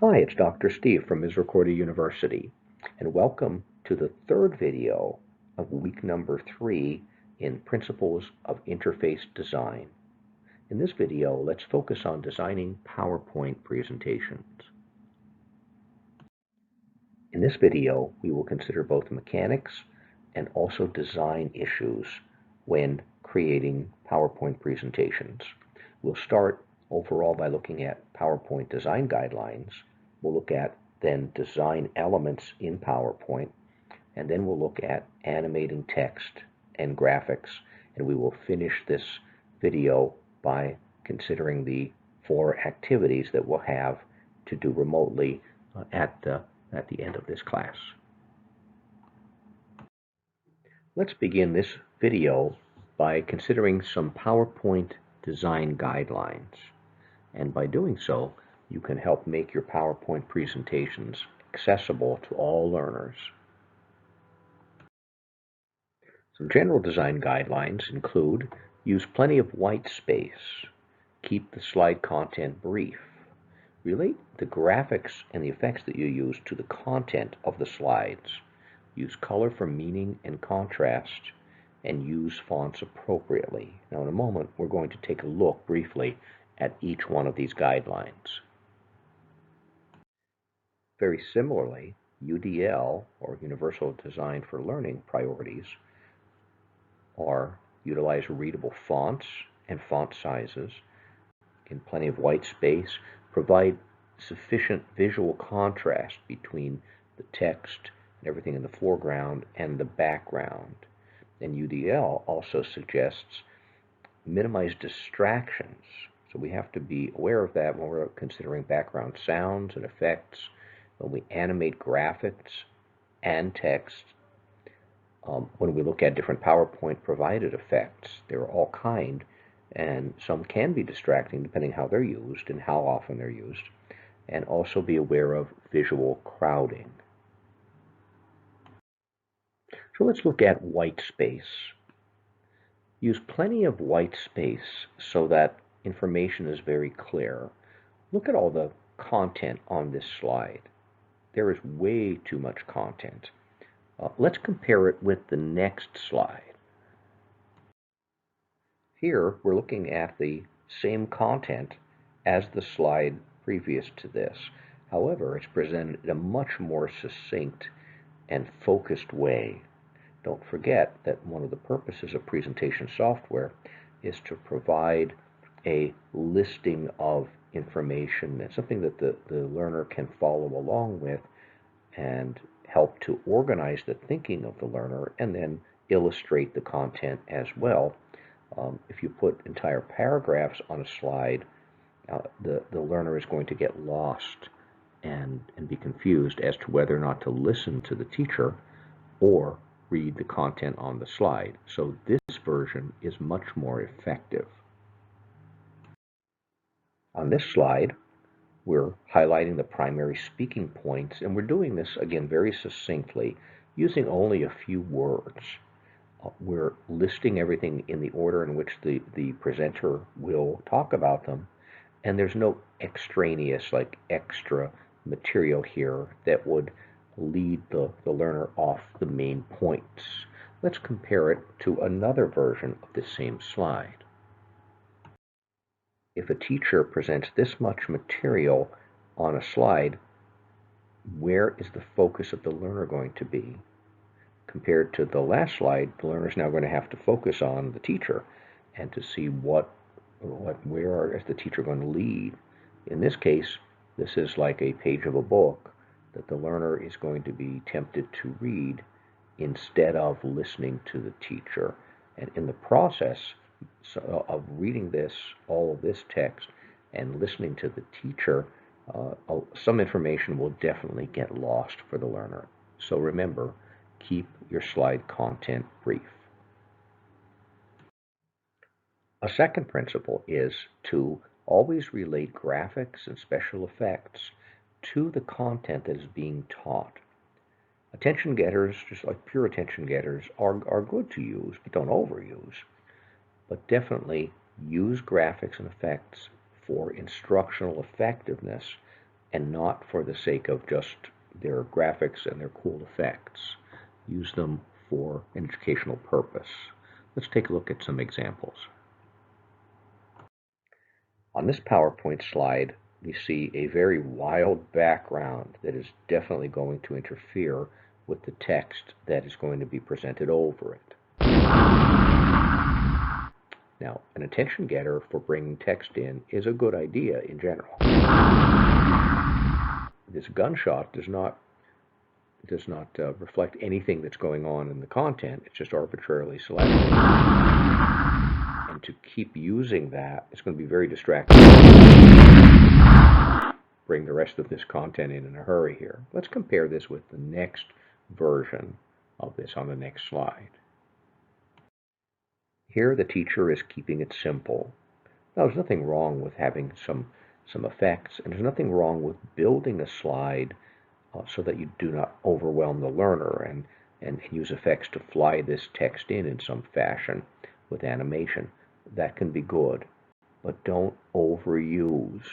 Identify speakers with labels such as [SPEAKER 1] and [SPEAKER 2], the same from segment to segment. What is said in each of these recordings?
[SPEAKER 1] Hi, it's Dr. Steve from Misericordia University, and welcome to the third video of week number 3 in Principles of Interface Design. In this video, let's focus on designing PowerPoint presentations. In this video, we will consider both mechanics and also design issues when creating PowerPoint presentations. We'll start overall by looking at PowerPoint design guidelines. We'll look at then design elements in PowerPoint, and then we'll look at animating text and graphics, and we will finish this video by considering the 4 activities that we'll have to do remotely at the end of this class. Let's begin this video by considering some PowerPoint design guidelines, and by doing so, you can help make your PowerPoint presentations accessible to all learners. Some general design guidelines include: use plenty of white space, keep the slide content brief, relate the graphics and the effects that you use to the content of the slides, use color for meaning and contrast, and use fonts appropriately. Now in a moment, we're going to take a look briefly at each one of these guidelines. Very similarly, UDL, or Universal Design for Learning priorities, are utilize readable fonts and font sizes, in plenty of white space, provide sufficient visual contrast between the text and everything in the foreground and the background. And UDL also suggests minimize distractions. So we have to be aware of that when we're considering background sounds and effects, when we animate graphics and text. When we look at different PowerPoint provided effects, there are all kinds, and some can be distracting depending how they're used and how often they're used, and also be aware of visual crowding. So let's look at white space. Use plenty of white space so that information is very clear. Look at all the content on this slide. There is way too much content. Let's compare it with the next slide. Here we're looking at the same content as the slide previous to this. However, it's presented in a much more succinct and focused way. Don't forget that one of the purposes of presentation software is to provide a listing of information and something that the learner can follow along with and help to organize the thinking of the learner and then illustrate the content as well. If you put entire paragraphs on a slide, the learner is going to get lost and be confused as to whether or not to listen to the teacher or read the content on the slide. So this version is much more effective. On this slide, we're highlighting the primary speaking points, and we're doing this again very succinctly, using only a few words. We're listing everything in the order in which the presenter will talk about them, and there's no extraneous, like extra material here that would lead the learner off the main points. Let's compare it to another version of the same slide. If a teacher presents this much material on a slide, where is the focus of the learner going to be? Compared to the last slide, the learner is now going to have to focus on the teacher and to see where is the teacher going to lead. In this case, this is like a page of a book that the learner is going to be tempted to read instead of listening to the teacher. And in the process of reading all of this text and listening to the teacher, some information will definitely get lost for the learner. So remember, keep your slide content brief. A second principle is to always relate graphics and special effects to the content that is being taught. Attention getters, just like pure attention getters, are good to use, but don't overuse. But definitely use graphics and effects for instructional effectiveness and not for the sake of just their graphics and their cool effects. Use them for an educational purpose. Let's take a look at some examples. On this PowerPoint slide, we see a very wild background that is definitely going to interfere with the text that is going to be presented over it. Now, an attention getter for bringing text in is a good idea in general. This gunshot does not reflect anything that's going on in the content. It's just arbitrarily selected. And to keep using that, it's going to be very distracting. Bring the rest of this content in a hurry here. Let's compare this with the next version of this on the next slide. Here the teacher is keeping it simple. Now, there's nothing wrong with having some effects, and there's nothing wrong with building a slide so that you do not overwhelm the learner and use effects to fly this text in some fashion with animation. That can be good, but don't overuse.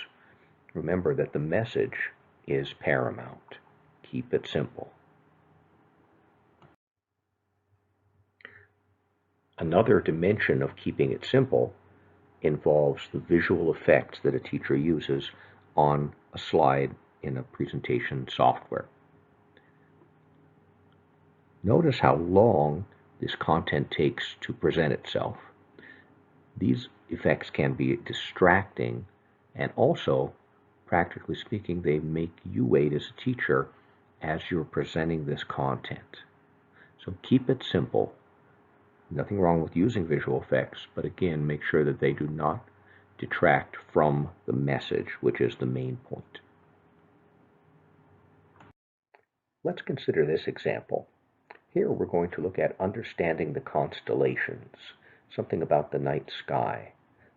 [SPEAKER 1] Remember that the message is paramount. Keep it simple. Another dimension of keeping it simple involves the visual effects that a teacher uses on a slide in a presentation software. Notice how long this content takes to present itself. These effects can be distracting, and also, practically speaking, they make you wait as a teacher as you're presenting this content. So keep it simple. Nothing wrong with using visual effects, but again, make sure that they do not detract from the message, which is the main point. Let's consider this example. Here we're going to look at understanding the constellations, something about the night sky.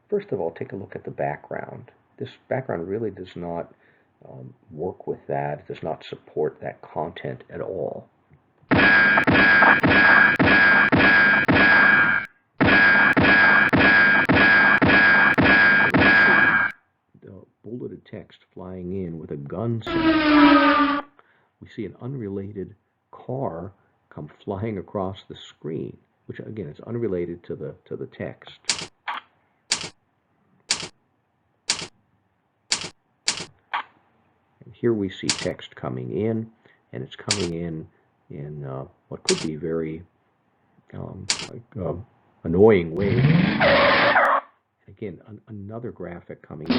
[SPEAKER 1] First of all, take a look at the background. This background really does not work with that. It does not support that content at all. The bulleted text flying in with a gun symbol. We see an unrelated car come flying across the screen, which again is unrelated to the text. And here we see text coming in, and it's coming in what could be very annoying ways. Again, another graphic coming in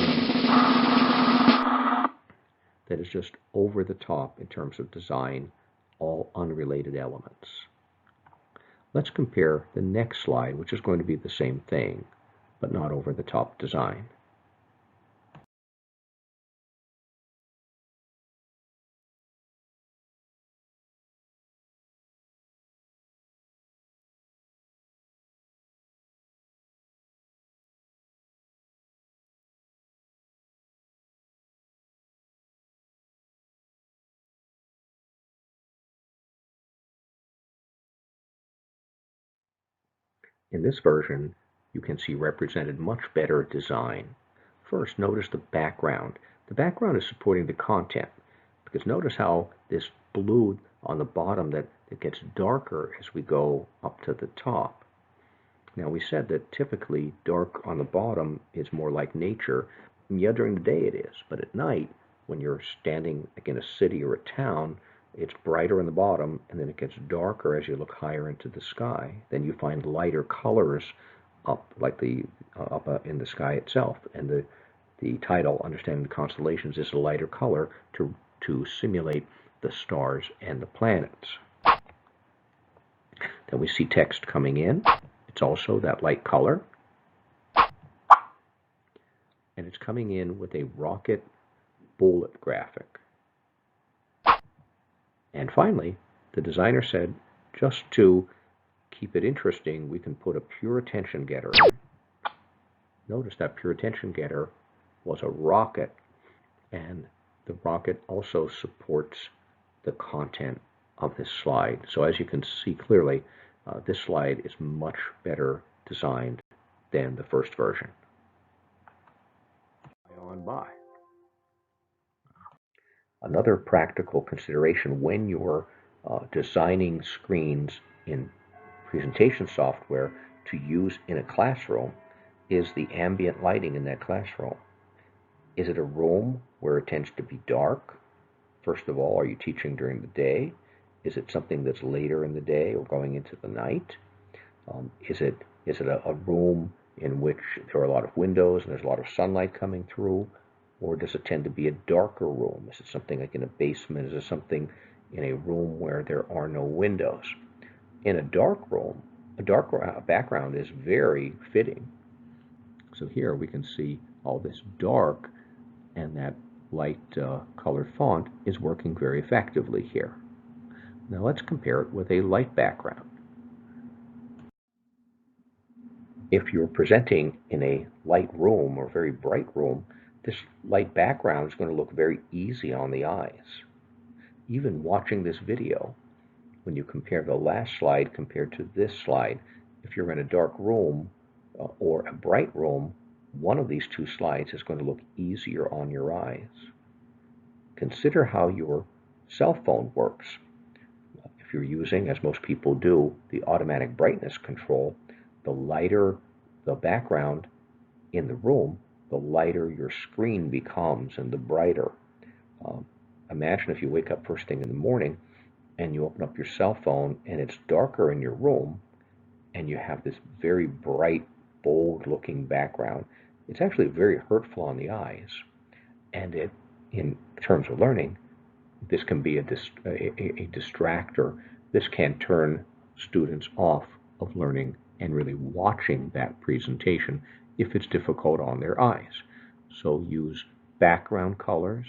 [SPEAKER 1] that is just over the top in terms of design, all unrelated elements. Let's compare the next slide, which is going to be the same thing, but not over the top design. In this version, you can see represented much better design. First, notice the background. The background is supporting the content, because notice how this blue on the bottom that it gets darker as we go up to the top. Now, we said that typically dark on the bottom is more like nature. And yeah, during the day it is, but at night, when you're standing like in a city or a town, it's brighter in the bottom, and then it gets darker as you look higher into the sky. Then you find lighter colors up, like up in the sky itself. And the title, Understanding the Constellations, is a lighter color to simulate the stars and the planets. Then we see text coming in. It's also that light color. And it's coming in with a rocket bullet graphic. And finally, the designer said, just to keep it interesting, we can put a pure attention getter in. Notice that pure attention getter was a rocket, and the rocket also supports the content of this slide. So as you can see clearly, this slide is much better designed than the first version. On by. Another practical consideration when you're designing screens in presentation software to use in a classroom is the ambient lighting in that classroom. Is it a room where it tends to be dark? First of all, are you teaching during the day? Is it something that's later in the day or going into the night? Is it a room in which there are a lot of windows and there's a lot of sunlight coming through? Or does it tend to be a darker room? Is it something like in a basement? Is it something in a room where there are no windows? In a dark room, a dark background is very fitting. So here we can see all this dark, and that light colored font is working very effectively here. Now let's compare it with a light background. If you're presenting in a light room or very bright room, this light background is going to look very easy on the eyes. Even watching this video, when you compare the last slide compared to this slide, if you're in a dark room or a bright room, one of these two slides is going to look easier on your eyes. Consider how your cell phone works. If you're using, as most people do, the automatic brightness control, the lighter the background in the room, the lighter your screen becomes and the brighter. Imagine if you wake up first thing in the morning and you open up your cell phone and it's darker in your room and you have this very bright, bold looking background. It's actually very hurtful on the eyes. And in terms of learning, this can be a distractor. This can turn students off of learning and really watching that presentation if it's difficult on their eyes. So use background colors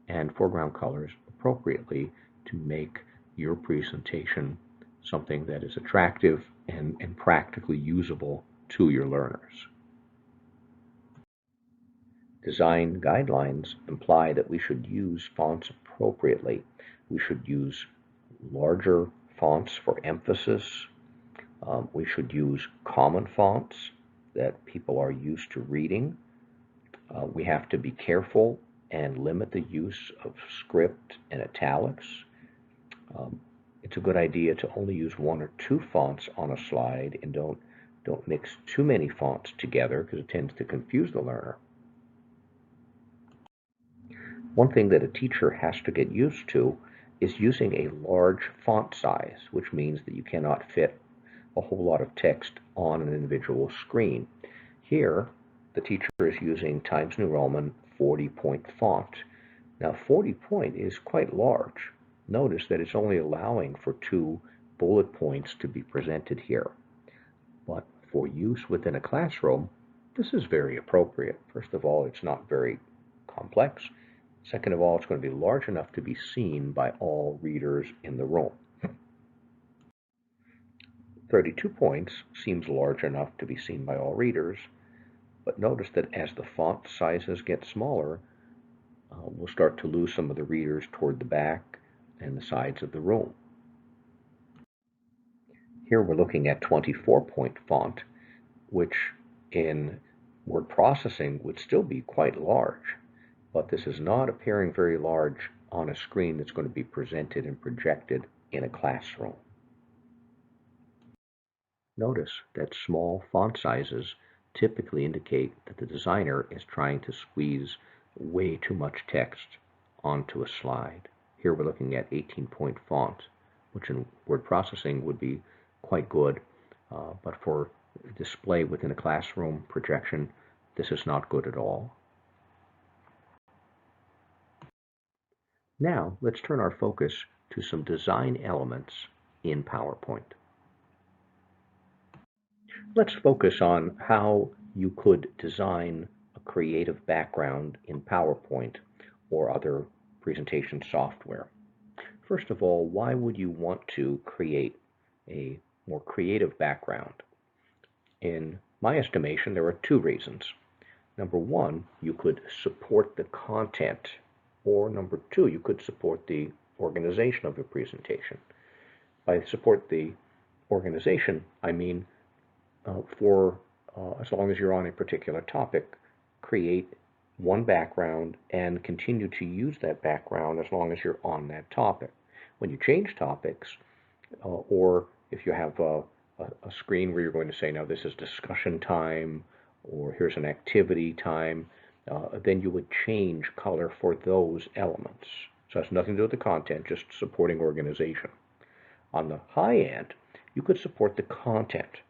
[SPEAKER 1] and foreground colors appropriately to make your presentation something that is attractive and practically usable to your learners. Design guidelines imply that we should use fonts appropriately. We should use larger fonts for emphasis. We should use common fonts that people are used to reading. We have to be careful and limit the use of script and italics. It's a good idea to only use one or two fonts on a slide and don't mix too many fonts together because it tends to confuse the learner. One thing that a teacher has to get used to is using a large font size, which means that you cannot fit a whole lot of text on an individual screen. Here, the teacher is using Times New Roman 40-point font. Now, 40 point is quite large. Notice that it's only allowing for 2 bullet points to be presented here. But for use within a classroom, this is very appropriate. First of all, it's not very complex. Second of all, it's going to be large enough to be seen by all readers in the room. 32 points seems large enough to be seen by all readers, but notice that as the font sizes get smaller, we'll start to lose some of the readers toward the back and the sides of the room. Here we're looking at 24-point font, which in word processing would still be quite large, but this is not appearing very large on a screen that's going to be presented and projected in a classroom. Notice that small font sizes typically indicate that the designer is trying to squeeze way too much text onto a slide. Here we're looking at 18-point font, which in word processing would be quite good, but for display within a classroom projection, this is not good at all. Now, let's turn our focus to some design elements in PowerPoint. Let's focus on how you could design a creative background in PowerPoint or other presentation software. First of all, why would you want to create a more creative background? In my estimation, there are 2 reasons. Number 1, you could support the content, or number 2, you could support the organization of your presentation. By support the organization, I mean as long as you're on a particular topic, create one background and continue to use that background as long as you're on that topic. When you change topics, or if you have a screen where you're going to say, now this is discussion time, or here's an activity time, then you would change color for those elements. So it has nothing to do with the content, just supporting organization. On the high end, you could support the content.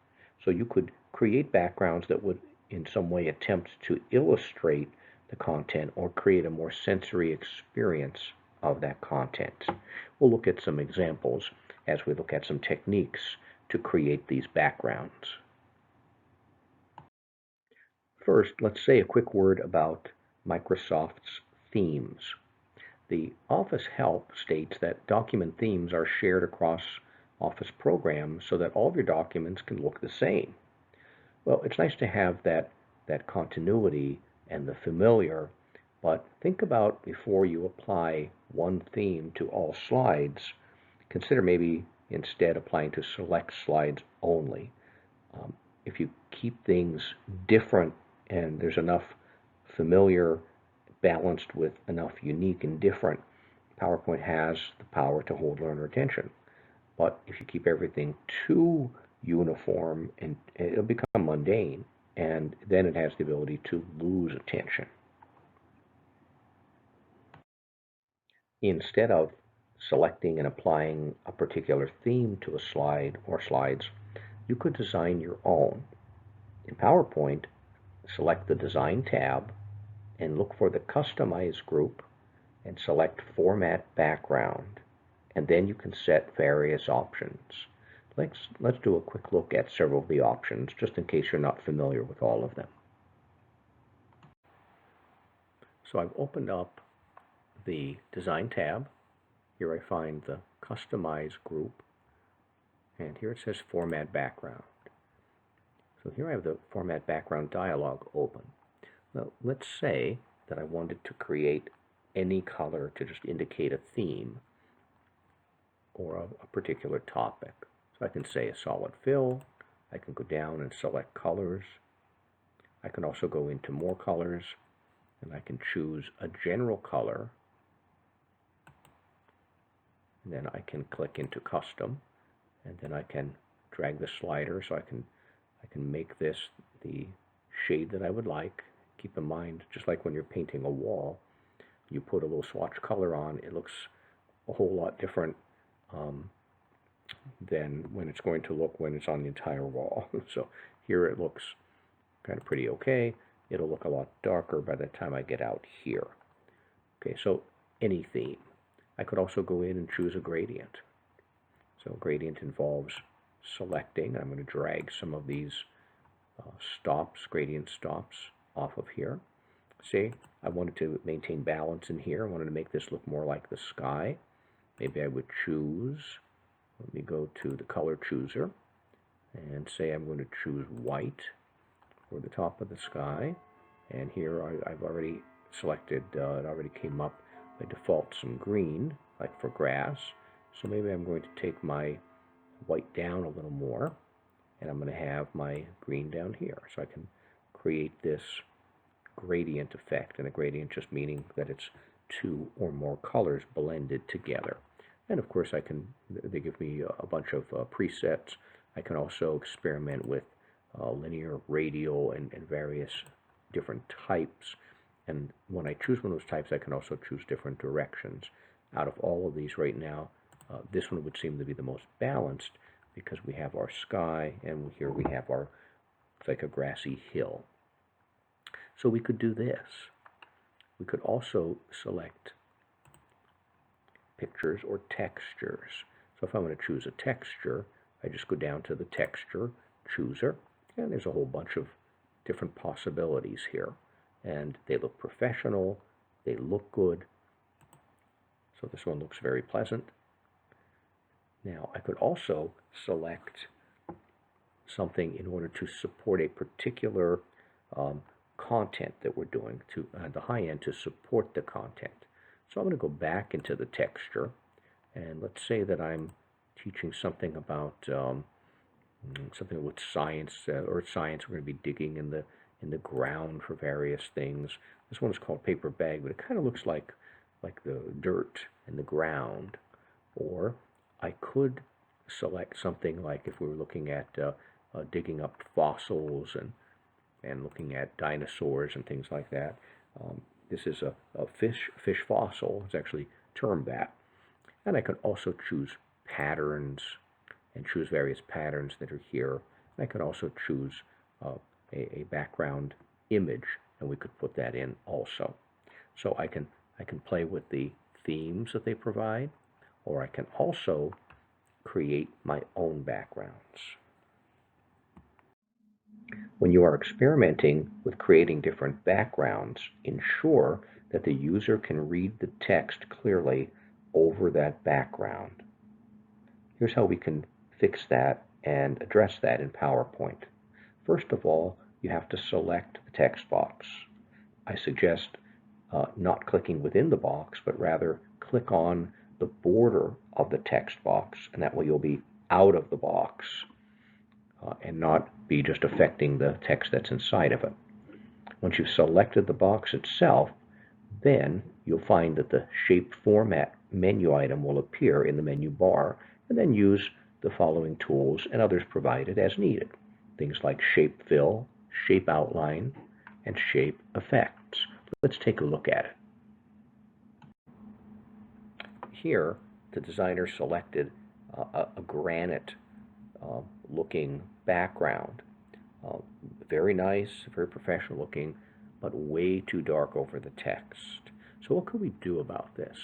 [SPEAKER 1] So you could create backgrounds that would in some way attempt to illustrate the content or create a more sensory experience of that content. We'll look at some examples as we look at some techniques to create these backgrounds. First, let's say a quick word about Microsoft's themes. The Office Help states that document themes are shared across Office programs so that all of your documents can look the same. Well, it's nice to have that continuity and the familiar, but think about before you apply one theme to all slides, consider maybe instead applying to select slides only. If you keep things different and there's enough familiar balanced with enough unique and different, PowerPoint has the power to hold learner attention. But if you keep everything too uniform, and it'll become mundane, and then it has the ability to lose attention. Instead of selecting and applying a particular theme to a slide or slides, you could design your own. In PowerPoint, select the Design tab and look for the Customize group and select Format Background, and then you can set various options. Let's do a quick look at several of the options, just in case you're not familiar with all of them. So I've opened up the Design tab. Here I find the Customize group, and here it says Format Background. So here I have the Format Background dialog open. Now let's say that I wanted to create any color to just indicate a theme or a particular topic. So I can say a solid fill. I can go down and select colors. I can also go into more colors, and I can choose a general color. And then I can click into custom, and then I can drag the slider so I can make this the shade that I would like. Keep in mind, just like when you're painting a wall, you put a little swatch color on, it looks a whole lot different than when it's going to look when it's on the entire wall. So here it looks kind of pretty okay. It'll look a lot darker by the time I get out here. Okay, so any theme. I could also go in and choose a gradient. So gradient involves selecting. I'm going to drag some of these gradient stops off of here. See, I wanted to maintain balance in here. I wanted to make this look more like the sky. Maybe I would choose, let me go to the color chooser and say I'm going to choose white for the top of the sky. And here I've already selected, it already came up by default some green, like for grass. So maybe I'm going to take my white down a little more, and I'm going to have my green down here. So I can create this gradient effect, and a gradient just meaning that it's two or more colors blended together. And of course they give me a bunch of presets. I can also experiment with linear, radial, and various different types. And when I choose one of those types, I can also choose different directions. Out of all of these right now, this one would seem to be the most balanced because we have our sky, and here we have our, it's like a grassy hill. So we could do this. We could also select pictures or textures. So if I want to choose a texture, I just go down to the texture chooser, and there's a whole bunch of different possibilities here. And they look professional, they look good. So this one looks very pleasant. Now I could also select something in order to support a particular content that we're doing, to the high end, to support the content. So I'm going to go back into the texture, and let's say that I'm teaching something about something with science, or science. We're going to be digging in in the ground for various things. This one is called paper bag, but it kind of looks like the dirt in the ground. Or I could select something like if we were looking at digging up fossils and looking at dinosaurs and things like that. This is a fish fossil. It's actually termed that. And I could also choose patterns and choose various patterns that are here. And I could also choose a background image, and we could put that in also. So I can play with the themes that they provide, or I can also create my own backgrounds. When you are experimenting with creating different backgrounds, ensure that the user can read the text clearly over that background. Here's how we can fix that and address that in PowerPoint. First of all, you have to select the text box. I suggest not clicking within the box, but rather click on the border of the text box, and that way you'll be out of the box and not be just affecting the text that's inside of it. Once you've selected the box itself, then you'll find that the Shape Format menu item will appear in the menu bar, and then use the following tools and others provided as needed. Things like Shape Fill, Shape Outline, and Shape Effects. Let's take a look at it. Here, the designer selected a granite looking background. Very nice, very professional looking, but way too dark over the text. So what could we do about this?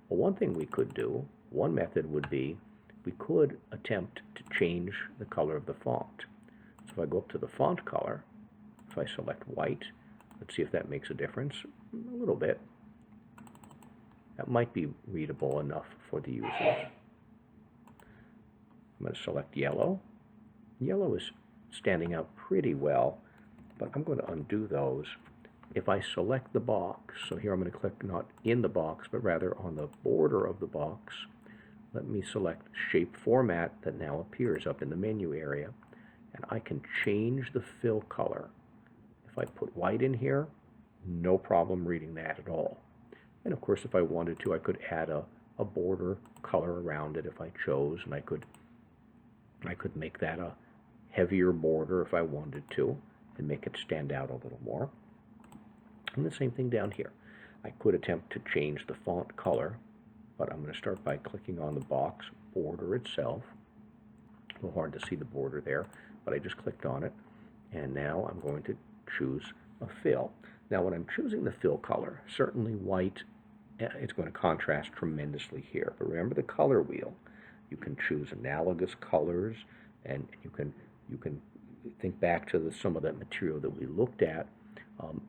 [SPEAKER 1] Well, one thing we could do, one method would be, we could attempt to change the color of the font. So if I go up to the font color, if I select white, let's see if that makes a difference. A little bit. That might be readable enough for the user. I'm going to select yellow. Yellow is standing out pretty well, but I'm going to undo those. If I select the box, so here I'm going to click not in the box, but rather on the border of the box, let me select Shape Format that now appears up in the menu area, and I can change the fill color. If I put white in here, no problem reading that at all. And of course, if I wanted to, I could add a border color around it if I chose, and I could make that a heavier border if I wanted to, and make it stand out a little more. And the same thing down here. I could attempt to change the font color, but I'm going to start by clicking on the box border itself. A little hard to see the border there, but I just clicked on it, and now I'm going to choose a fill. Now when I'm choosing the fill color, certainly white, it's going to contrast tremendously here, but remember the color wheel. You can choose analogous colors, and you can think back to some of that material that we looked at.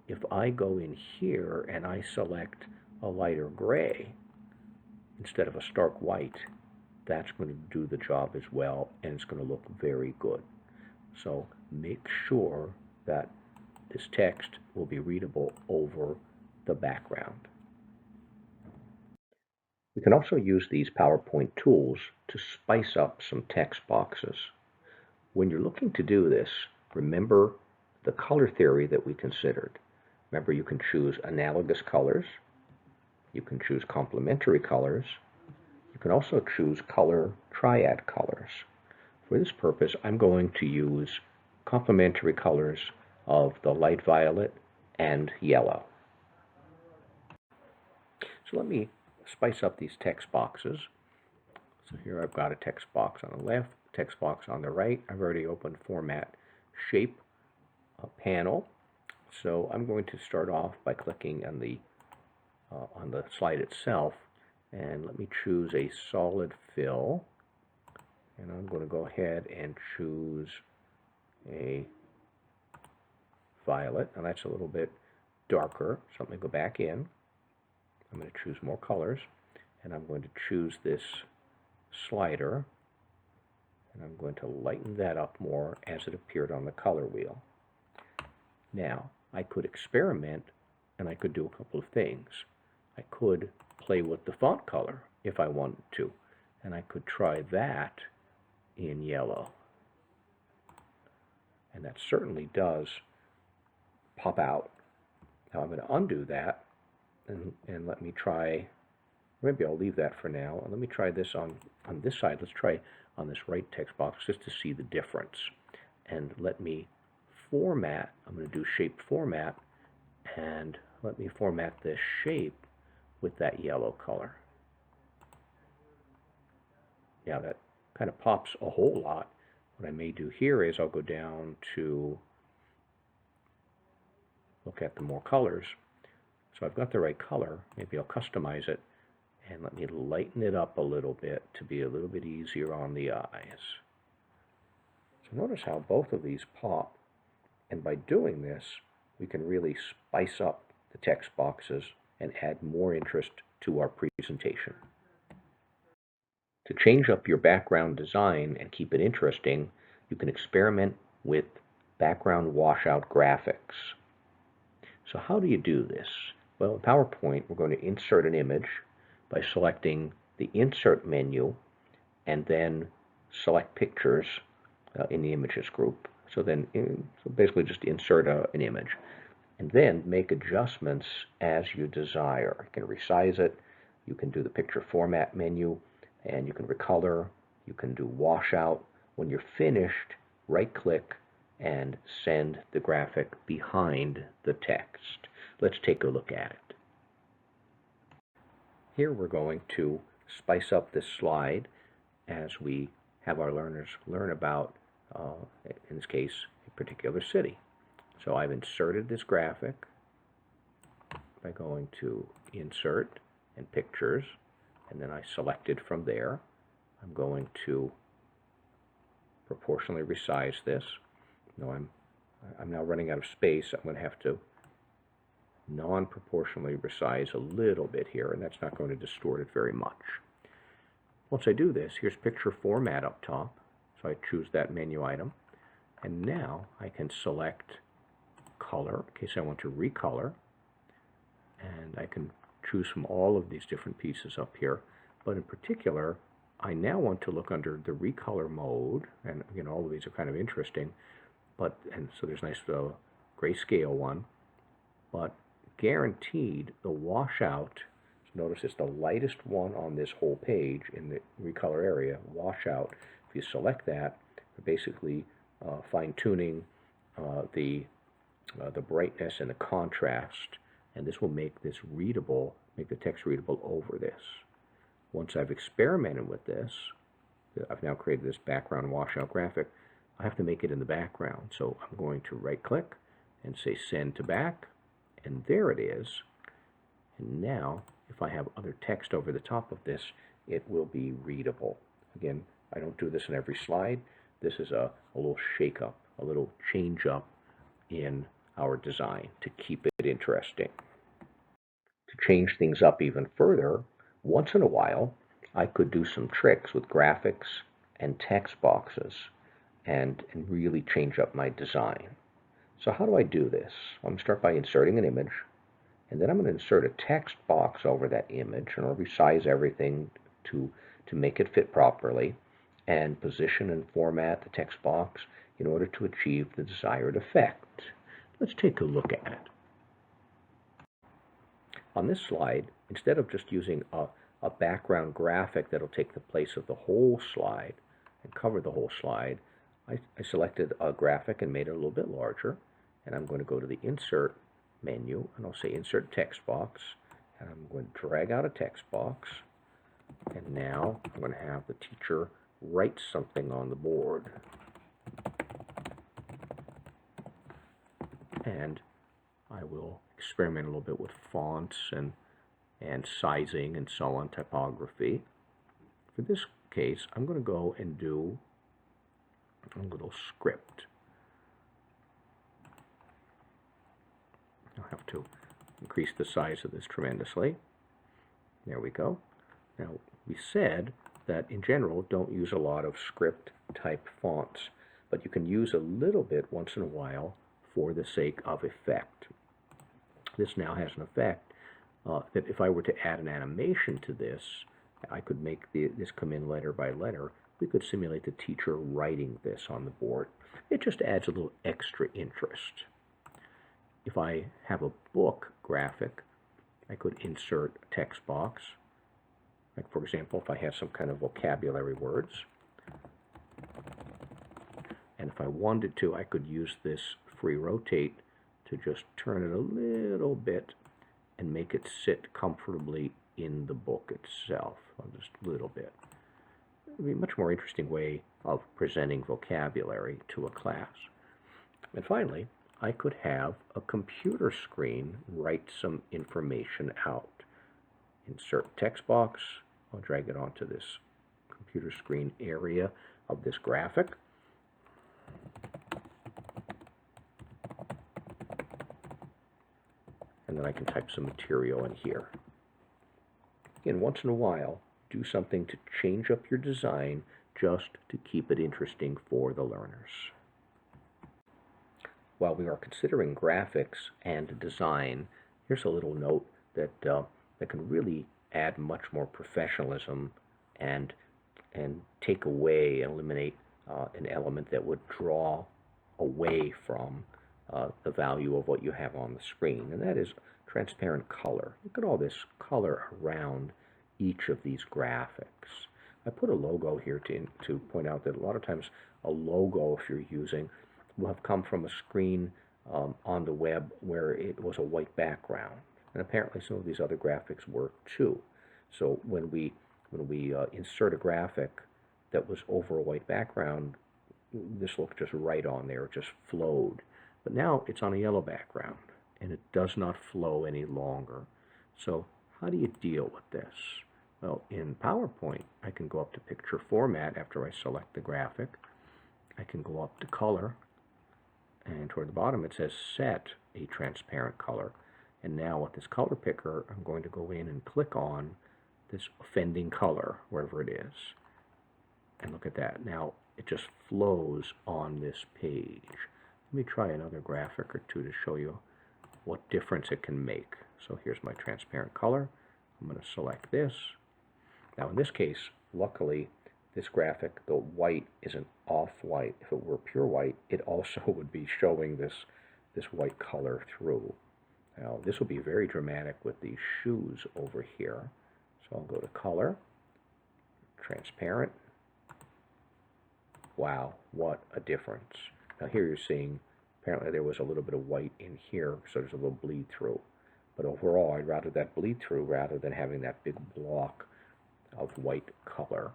[SPEAKER 1] If I go in here and I select a lighter gray instead of a stark white, that's going to do the job as well, and it's going to look very good. So make sure that this text will be readable over the background. We can also use these PowerPoint tools to spice up some text boxes. When you're looking to do this, remember the color theory that we considered. Remember, you can choose analogous colors, you can choose complementary colors, you can also choose color triad colors. For this purpose, I'm going to use complementary colors of the light violet and yellow. So let me spice up these text boxes. So here I've got a text box on the left, text box on the right. I've already opened Format Shape panel. So I'm going to start off by clicking on the slide itself, and let me choose a solid fill, and I'm going to go ahead and choose a violet, and that's a little bit darker, so let me go back in. I'm going to choose more colors, and I'm going to choose this slider, and I'm going to lighten that up more as it appeared on the color wheel. Now, I could experiment, and I could do a couple of things. I could play with the font color if I wanted to, and I could try that in yellow. And that certainly does pop out. Now I'm going to undo that and let me try, maybe I'll leave that for now. Let me try this on this side. Let's try on this right text box just to see the difference. And let me format, I'm going to do shape format, and let me format this shape with that yellow color. Yeah, that kind of pops a whole lot. What I may do here is I'll go down to look at the more colors. So I've got the right color. Maybe I'll customize it and let me lighten it up a little bit to be a little bit easier on the eyes. So notice how both of these pop. And by doing this, we can really spice up the text boxes and add more interest to our presentation. To change up your background design and keep it interesting, you can experiment with background washout graphics. So how do you do this? Well, in PowerPoint, we're going to insert an image by selecting the Insert menu and then select Pictures in the Images group. So basically just insert an image. And then make adjustments as you desire. You can resize it, you can do the Picture Format menu, and you can recolor, you can do washout. When you're finished, right-click and send the graphic behind the text. Let's take a look at it. Here we're going to spice up this slide as we have our learners learn about, in this case, a particular city. So I've inserted this graphic by going to Insert and Pictures, and then I selected from there. I'm going to proportionally resize this. No, I'm now running out of space. I'm going to have to non-proportionally resize a little bit here, and that's not going to distort it very much. Once I do this, here's Picture Format up top. So I choose that menu item, and now I can select Color in case I want to recolor, and I can choose from all of these different pieces up here. But in particular, I now want to look under the recolor mode, and again, all of these are kind of interesting. And so there's a nice grayscale one, but guaranteed the washout, notice it's the lightest one on this whole page in the recolor area, washout. If you select that, you're basically fine-tuning the brightness and the contrast, and this will make this readable, make the text readable over this. Once I've experimented with this, I've now created this background washout graphic. I have to make it in the background, so I'm going to right-click and say Send to Back, and there it is. And now, if I have other text over the top of this, it will be readable. Again, I don't do this in every slide. This is a little shake-up, a little change-up in our design to keep it interesting. To change things up even further, once in a while, I could do some tricks with graphics and text boxes and really change up my design. So how do I do this? I'm going to start by inserting an image, and then I'm going to insert a text box over that image, and I'll resize everything to make it fit properly, and position and format the text box in order to achieve the desired effect. Let's take a look at it. On this slide, instead of just using a background graphic that'll take the place of the whole slide and cover the whole slide, I selected a graphic and made it a little bit larger, and I'm going to go to the Insert menu, and I'll say Insert Text Box, and I'm going to drag out a text box, and now I'm going to have the teacher write something on the board. And I will experiment a little bit with fonts and sizing and so on, typography. For this case, I'm going to go and do a little script. I'll have to increase the size of this tremendously. There we go. Now, we said that in general, don't use a lot of script type fonts, but you can use a little bit once in a while for the sake of effect. This now has an effect that if I were to add an animation to this, I could make this come in letter by letter. We could simulate the teacher writing this on the board. It just adds a little extra interest. If I have a book graphic, I could insert a text box. Like, for example, if I have some kind of vocabulary words. And if I wanted to, I could use this free rotate to just turn it a little bit and make it sit comfortably in the book itself, just a little bit. It would be a much more interesting way of presenting vocabulary to a class. And finally, I could have a computer screen write some information out. Insert text box. I'll drag it onto this computer screen area of this graphic. And then I can type some material in here. Again, once in a while, do something to change up your design just to keep it interesting for the learners. While we are considering graphics and design, here's a little note that that can really add much more professionalism and take away and eliminate an element that would draw away from the value of what you have on the screen, and that is transparent color. Look at all this color around each of these graphics. I put a logo here to point out that a lot of times a logo, if you're using, will have come from a screen on the web where it was a white background. And apparently some of these other graphics work too. So when we insert a graphic that was over a white background, this looked just right on there, it just flowed. But now it's on a yellow background, and it does not flow any longer. So how do you deal with this? Well, in PowerPoint, I can go up to Picture Format after I select the graphic. I can go up to Color, and toward the bottom it says Set a Transparent Color. And now with this color picker, I'm going to go in and click on this offending color, wherever it is. And look at that. Now it just flows on this page. Let me try another graphic or two to show you what difference it can make. So here's my transparent color. I'm going to select this. Now in this case, luckily, this graphic, the white isn't off-white. If it were pure white, it also would be showing this white color through. Now this will be very dramatic with these shoes over here. So I'll go to Color, Transparent. Wow, what a difference. Now here you're seeing, apparently there was a little bit of white in here, so there's a little bleed through. But overall, I'd rather that bleed through rather than having that big block of white color,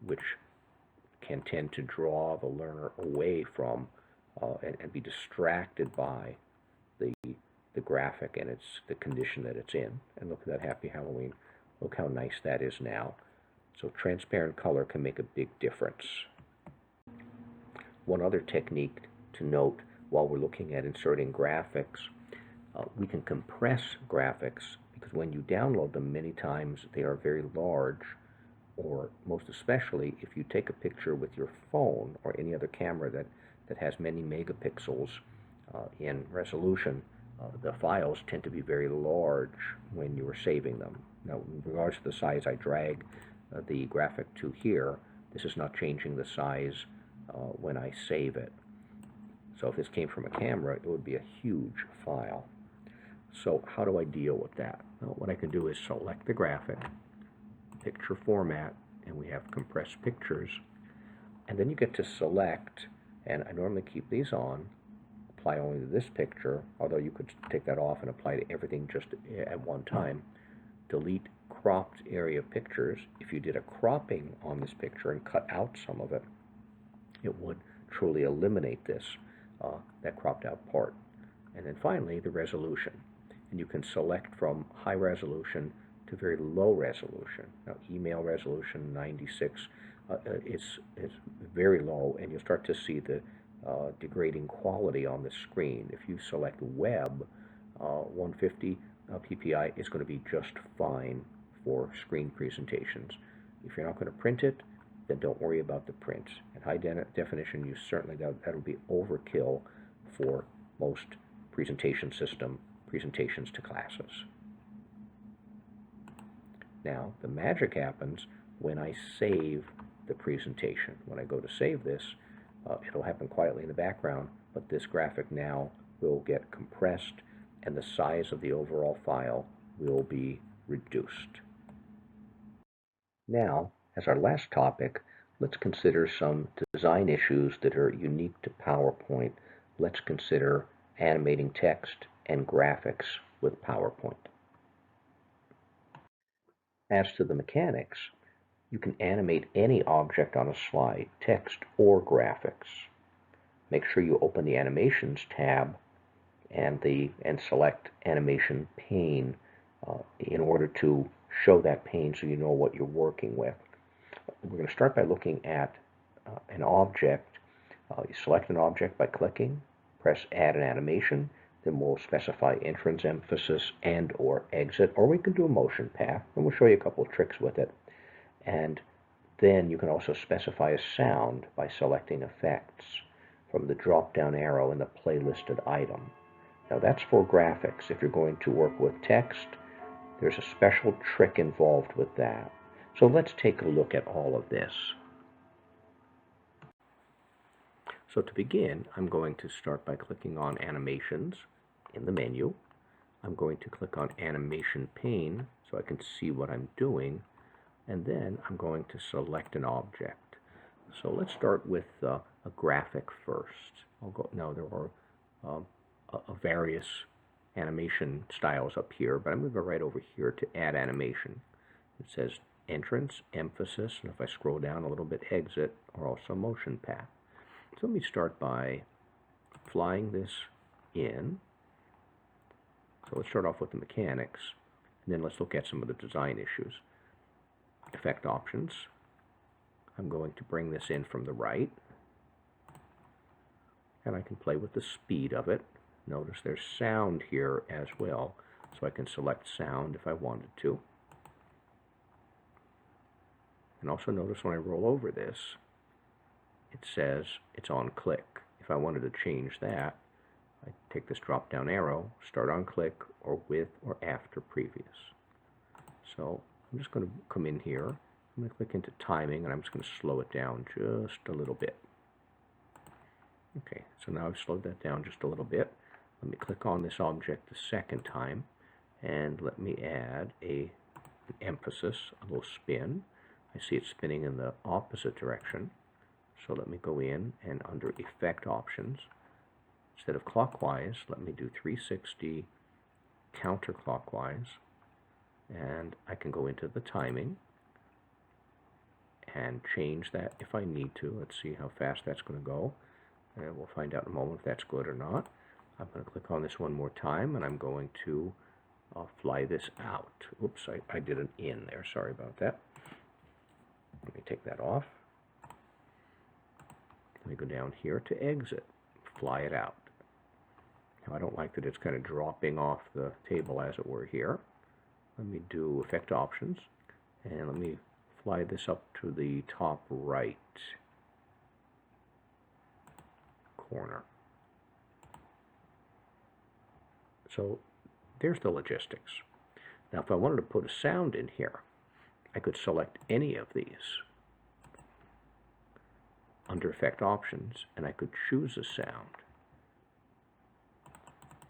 [SPEAKER 1] which can tend to draw the learner away from and be distracted by the graphic and the condition that it's in. And look at that Happy Halloween. Look how nice that is now. So transparent color can make a big difference. One other technique to note while we're looking at inserting graphics, we can compress graphics because when you download them, many times they are very large, or most especially if you take a picture with your phone or any other camera that has many megapixels in resolution, the files tend to be very large when you are saving them. Now, in regards to the size I drag the graphic to here, this is not changing the size when I save it. So if this came from a camera, it would be a huge file. So how do I deal with that? Well, what I can do is select the graphic, Picture Format, and we have Compressed Pictures. And then you get to select, and I normally keep these on, apply only to this picture, although you could take that off and apply to everything just at one time. Delete cropped area pictures. If you did a cropping on this picture and cut out some of it, it would truly eliminate this, that cropped out part. And then finally, the resolution. And you can select from high resolution to very low resolution. Now, email resolution 96, it's very low, and you'll start to see the degrading quality on the screen. If you select web, 150 ppi is going to be just fine for screen presentations. If you're not going to print it, then don't worry about the print. And high definition, you certainly, that'll be overkill for most presentation system presentations to classes. Now, the magic happens when I save the presentation. When I go to save this, it'll happen quietly in the background, but this graphic now will get compressed and the size of the overall file will be reduced. Now, as our last topic, let's consider some design issues that are unique to PowerPoint. Let's consider animating text and graphics with PowerPoint. As to the mechanics, you can animate any object on a slide, text or graphics. Make sure you open the Animations tab and select Animation Pane in order to show that pane so you know what you're working with. We're going to start by looking at an object. You select an object by clicking, press Add an Animation, then we'll specify entrance, emphasis, and or exit, or we can do a motion path, and we'll show you a couple of tricks with it. And then you can also specify a sound by selecting Effects from the drop-down arrow in the playlisted item. Now that's for graphics. If you're going to work with text, there's a special trick involved with that. So let's take a look at all of this. So to begin, I'm going to start by clicking on Animations in the menu. I'm going to click on Animation Pane so I can see what I'm doing, and then I'm going to select an object. So let's start with a graphic first. There are various animation styles up here, but I'm going to go right over here to Add Animation. It says Entrance, Emphasis, and if I scroll down a little bit, Exit, or also Motion Path. So let me start by flying this in. So let's start off with the mechanics, and then let's look at some of the design issues. Effect Options. I'm going to bring this in from the right, and I can play with the speed of it. Notice there's sound here as well, so I can select sound if I wanted to. And also notice when I roll over this, it says it's on click. If I wanted to change that, I take this drop-down arrow, start on click, or with or after previous. So I'm just going to come in here. I'm going to click into timing, and I'm just going to slow it down just a little bit. Okay, so now I've slowed that down just a little bit. Let me click on this object the second time, and let me add an emphasis, a little spin. I see it spinning in the opposite direction. So let me go in, and under Effect Options, instead of clockwise, let me do 360 counterclockwise, and I can go into the timing and change that if I need to. Let's see how fast that's going to go, and we'll find out in a moment if that's good or not. I'm going to click on this one more time, and I'm going to fly this out. Oops, I did an in there. Sorry about that. Let me take that off. Let me go down here to exit, fly it out. Now I don't like that it's kind of dropping off the table as it were here. Let me do Effect Options, and let me fly this up to the top right corner. So there's the logistics. Now if I wanted to put a sound in here, I could select any of these under Effect Options, and I could choose a sound.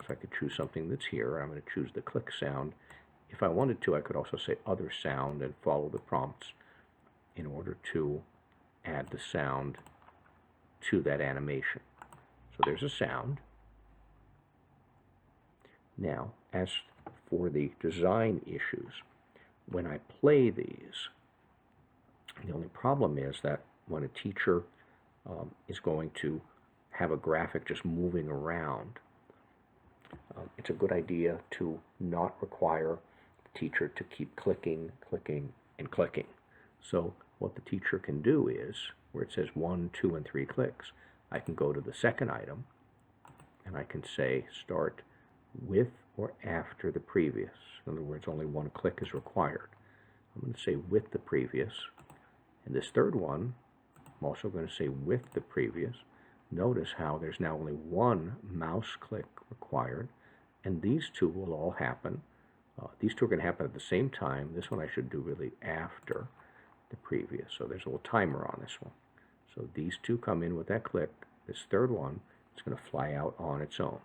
[SPEAKER 1] So I could choose something that's here. I'm going to choose the click sound. If I wanted to, I could also say other sound and follow the prompts in order to add the sound to that animation. So there's a sound. Now, as for the design issues, when I play these, the only problem is that when a teacher is going to have a graphic just moving around, it's a good idea to not require the teacher to keep clicking, clicking, and clicking. So what the teacher can do is, where it says 1, 2, and 3 clicks, I can go to the second item, and I can say start with or after the previous. In other words, only one click is required. I'm going to say with the previous. And this third one, I'm also going to say with the previous. Notice how there's now only one mouse click required, and these two will all happen. These two are going to happen at the same time. This one I should do really after the previous. So there's a little timer on this one. So these two come in with that click. This third one is going to fly out on its own.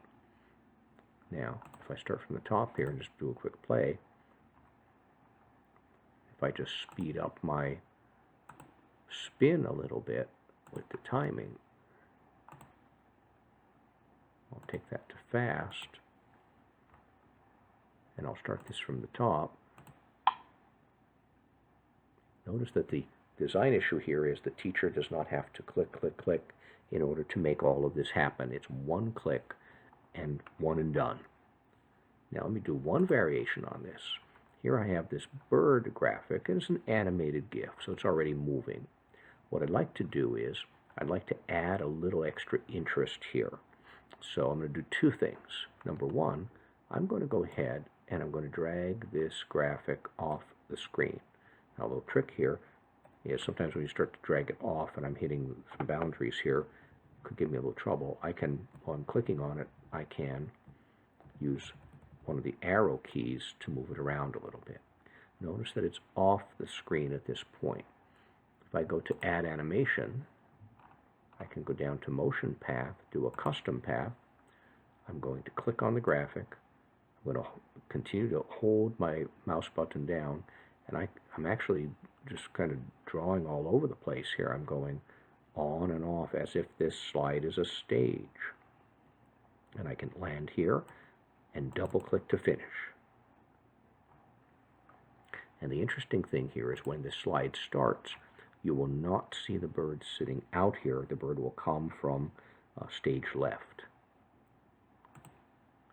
[SPEAKER 1] Now, if I start from the top here and just do a quick play, if I just speed up my spin a little bit with the timing, I'll take that to fast, and I'll start this from the top. Notice that the design issue here is the teacher does not have to click, click, click in order to make all of this happen. It's one click and one and done. Now let me do one variation on this. Here I have this bird graphic, and it's an animated GIF, so it's already moving. What I'd like to do is, I'd like to add a little extra interest here. So I'm going to do two things. Number one, I'm going to go ahead and I'm going to drag this graphic off the screen. Now a little trick here is sometimes when you start to drag it off and I'm hitting some boundaries here, it could give me a little trouble. I can, while I'm clicking on it, I can use one of the arrow keys to move it around a little bit. Notice that it's off the screen at this point. If I go to Add Animation, I can go down to Motion Path, do a Custom Path. I'm going to click on the graphic. I'm going to continue to hold my mouse button down, and I'm actually just kind of drawing all over the place here. I'm going on and off as if this slide is a stage. And I can land here and double click to finish. And the interesting thing here is when this slide starts, you will not see the bird sitting out here. The bird will come from stage left.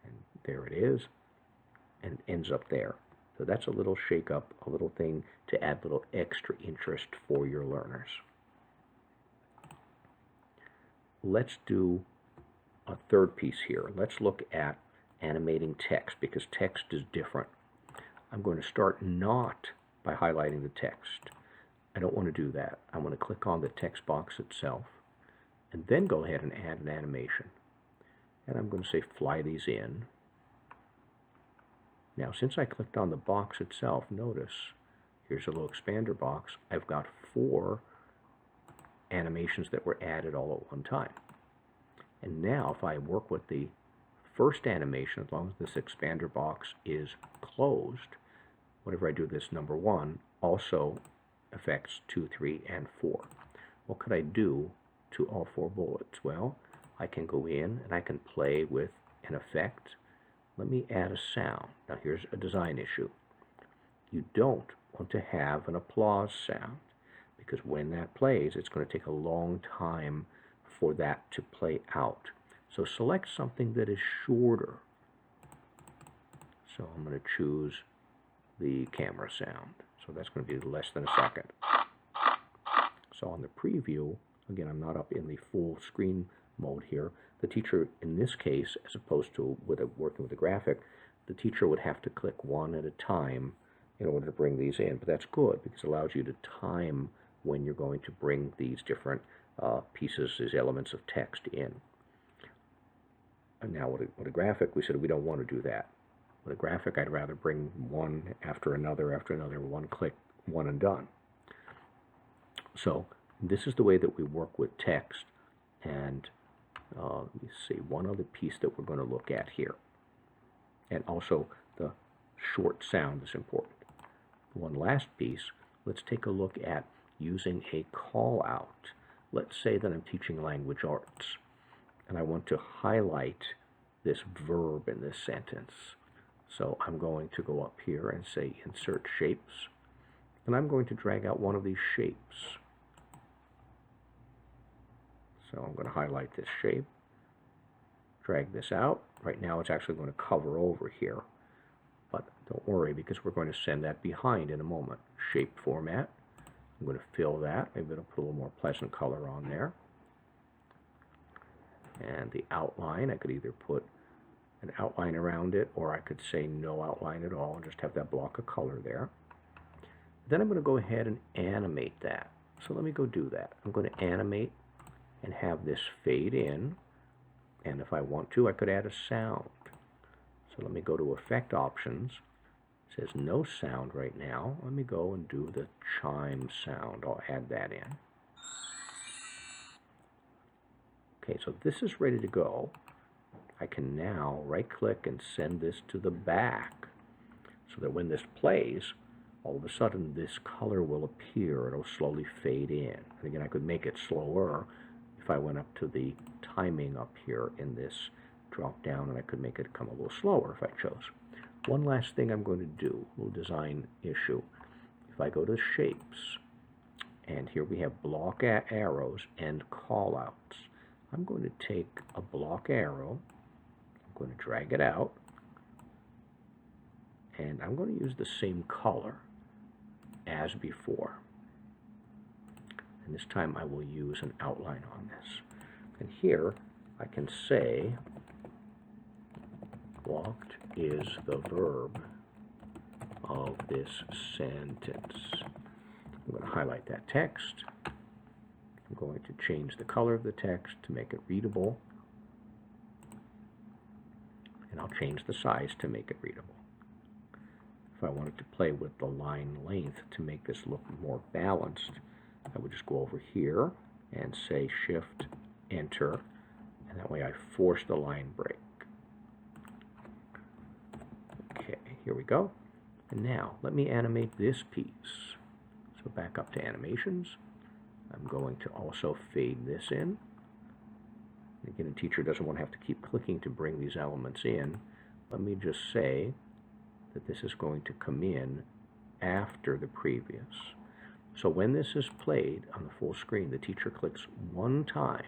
[SPEAKER 1] And there it is, and ends up there. So that's a little shake-up, a little thing to add a little extra interest for your learners. Let's do a third piece here. Let's look at animating text, because text is different. I'm going to start not by highlighting the text. I don't want to do that. I want to click on the text box itself and then go ahead and add an animation. And I'm going to say fly these in. Now, since I clicked on the box itself, notice here's a little expander box. I've got 4 animations that were added all at one time. And now if I work with the first animation, as long as this expander box is closed, whenever I do this number 1, also affects 2, 3, and 4. What could I do to all 4 bullets? Well, I can go in and I can play with an effect. Let me add a sound. Now here's a design issue. You don't want to have an applause sound, because when that plays, it's going to take a long time for that to play out. So select something that is shorter. So I'm going to choose the camera sound. So that's going to be less than a second. So on the preview, again, I'm not up in the full screen mode here. The teacher, in this case, as opposed to working with a graphic, the teacher would have to click one at a time in order to bring these in. But that's good, because it allows you to time when you're going to bring these different pieces, these elements of text in. And now with a graphic, we said we don't want to do that. With a graphic, I'd rather bring one after another, one click, one and done. So this is the way that we work with text. And let me see, one other piece that we're going to look at here. And also the short sound is important. One last piece, let's take a look at using a call out. Let's say that I'm teaching language arts, and I want to highlight this verb in this sentence. So I'm going to go up here and say Insert Shapes, and I'm going to drag out one of these shapes. So I'm going to highlight this shape, drag this out. Right now it's actually going to cover over here, but don't worry, because we're going to send that behind in a moment. Shape format. I'm going to fill that. Maybe it'll put a little more pleasant color on there. And the outline, I could either put an outline around it, or I could say no outline at all and just have that block of color there. Then I'm going to go ahead and animate that. So let me go do that. I'm going to animate and have this fade in. And if I want to, I could add a sound. So let me go to Effect Options. It says no sound right now. Let me go and do the chime sound. I'll add that in. Okay, so this is ready to go. I can now right-click and send this to the back so that when this plays, all of a sudden this color will appear. It'll slowly fade in. And again, I could make it slower if I went up to the timing up here in this drop down, and I could make it come a little slower if I chose. One last thing I'm going to do, a little design issue. If I go to shapes, and here we have block arrows and callouts. I'm going to take a block arrow, I'm going to drag it out, and I'm going to use the same color as before. And this time I will use an outline on this. And here I can say, walked is the verb of this sentence. I'm going to highlight that text. I'm going to change the color of the text to make it readable. And I'll change the size to make it readable. If I wanted to play with the line length to make this look more balanced, I would just go over here and say Shift, Enter, and that way I force the line break. Okay, here we go. And now let me animate this piece. So back up to animations. I'm going to also fade this in. Again, a teacher doesn't want to have to keep clicking to bring these elements in. Let me just say that this is going to come in after the previous. So when this is played on the full screen, the teacher clicks one time.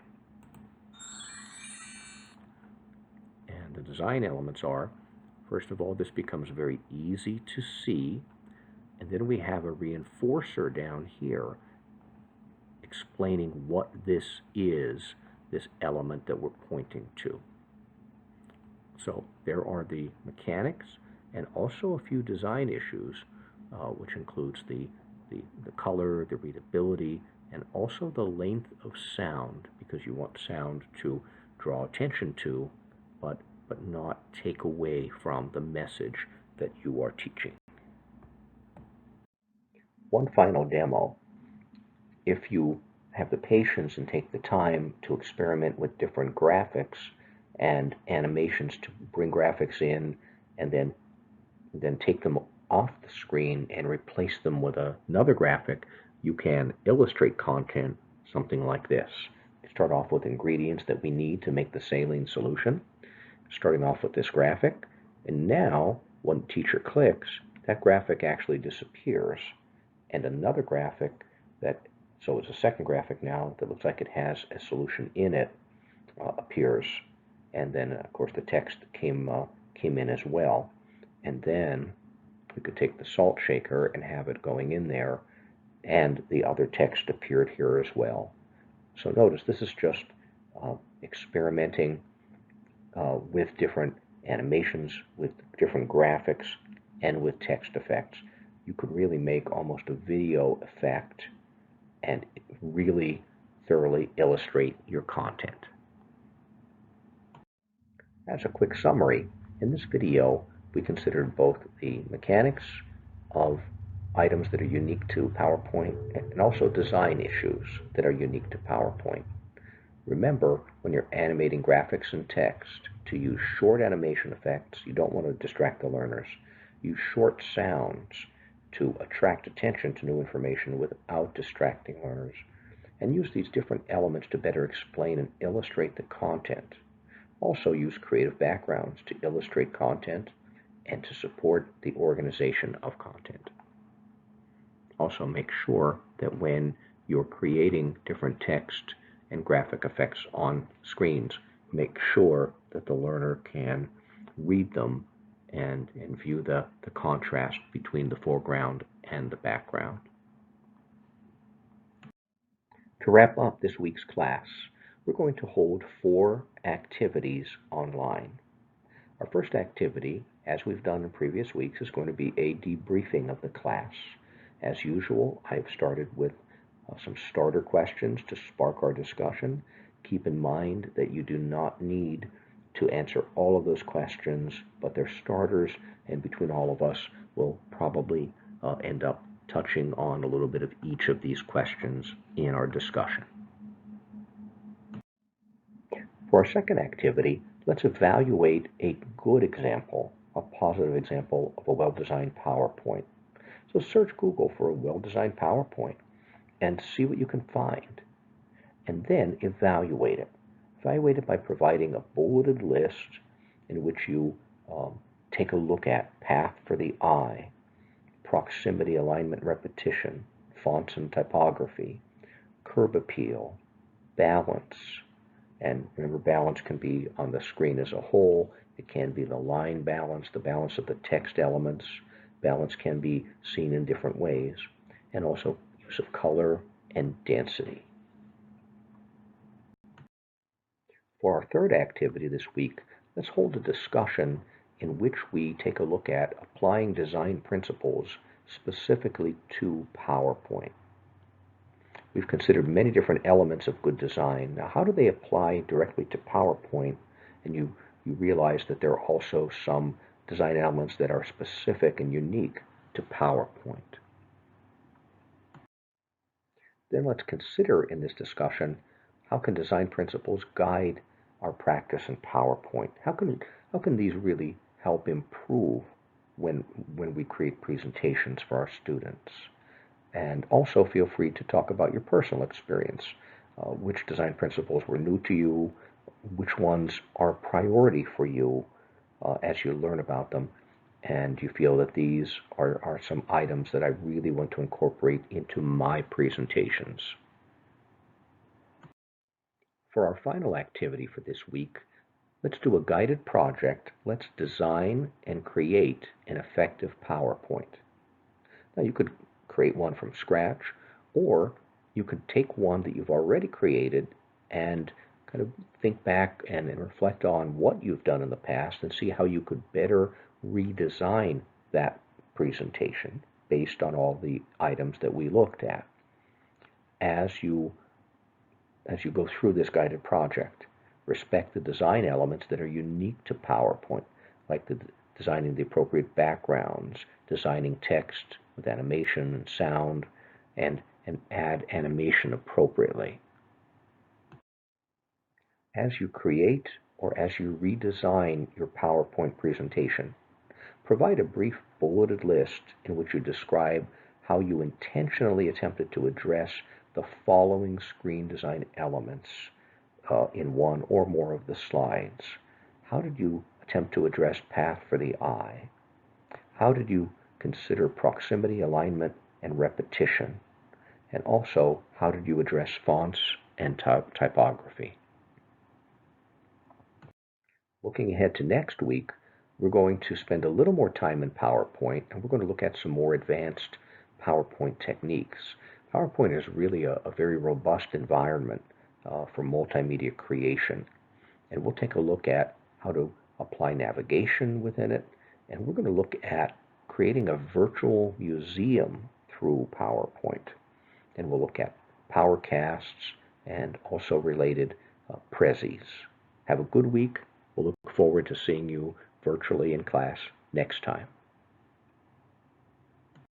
[SPEAKER 1] And the design elements are, first of all, this becomes very easy to see. And then we have a reinforcer down here explaining what this is, this element that we're pointing to. So there are the mechanics and also a few design issues, which includes the color, the readability, and also the length of sound, because you want sound to draw attention to, but not take away from the message that you are teaching. One final demo. If you have the patience and take the time to experiment with different graphics and animations to bring graphics in and then take them off the screen and replace them with another graphic, you can illustrate content something like this. Start off with ingredients that we need to make the saline solution, starting off with this graphic, and now when the teacher clicks, that graphic actually disappears, and another graphic so it's a second graphic now that looks like it has a solution in it appears, and then of course the text came in as well. And then we could take the salt shaker and have it going in there, and the other text appeared here as well. So notice this is just experimenting with different animations, with different graphics, and with text effects. You could really make almost a video effect and really thoroughly illustrate your content. As a quick summary, in this video, we considered both the mechanics of items that are unique to PowerPoint and also design issues that are unique to PowerPoint. Remember, when you're animating graphics and text, to use short animation effects. You don't want to distract the learners. Use short sounds to attract attention to new information without distracting learners. And use these different elements to better explain and illustrate the content. Also use creative backgrounds to illustrate content and to support the organization of content. Also make sure that when you're creating different text and graphic effects on screens, make sure that the learner can read them and view the contrast between the foreground and the background. To wrap up this week's class, we're going to hold 4 activities online. Our first activity, as we've done in previous weeks, is going to be a debriefing of the class. As usual, I've started with some starter questions to spark our discussion. Keep in mind that you do not need to answer all of those questions, but they're starters, and between all of us, we'll probably end up touching on a little bit of each of these questions in our discussion. For our second activity, let's evaluate a good example, a positive example of a well-designed PowerPoint. So search Google for a well-designed PowerPoint and see what you can find. And then evaluate it. Evaluate it by providing a bulleted list in which you take a look at path for the eye, proximity, alignment, repetition, fonts and typography, curb appeal, balance. And remember, balance can be on the screen as a whole. It can be the line balance, the balance of the text elements. Balance can be seen in different ways. And also use of color and density. For our third activity this week, let's hold a discussion in which we take a look at applying design principles specifically to PowerPoint. We've considered many different elements of good design. Now, how do they apply directly to PowerPoint? And you realize that there are also some design elements that are specific and unique to PowerPoint. Then let's consider in this discussion, how can design principles guide our practice in PowerPoint? How can these really help improve when we create presentations for our students? And also feel free to talk about your personal experience. Which design principles were new to you? Which ones are a priority for you as you learn about them? And you feel that these are some items that I really want to incorporate into my presentations. For our final activity for this week, let's do a guided project. Let's design and create an effective PowerPoint. Now you could create one from scratch, or you could take one that you've already created and kind of think back and reflect on what you've done in the past and see how you could better redesign that presentation based on all the items that we looked at. As you go through this guided project, respect the design elements that are unique to PowerPoint, like designing the appropriate backgrounds, designing text with animation and sound, and add animation appropriately. As you create or as you redesign your PowerPoint presentation, provide a brief bulleted list in which you describe how you intentionally attempted to address the following screen design elements in one or more of the slides. How did you attempt to address path for the eye? How did you consider proximity, alignment, and repetition? And also, how did you address fonts and typography? Looking ahead to next week, we're going to spend a little more time in PowerPoint, and we're going to look at some more advanced PowerPoint techniques. PowerPoint is really a very robust environment for multimedia creation, and we'll take a look at how to apply navigation within it, and we're going to look at creating a virtual museum through PowerPoint, and we'll look at PowerCasts and also related prezzies. Have a good week. We'll look forward to seeing you virtually in class next time.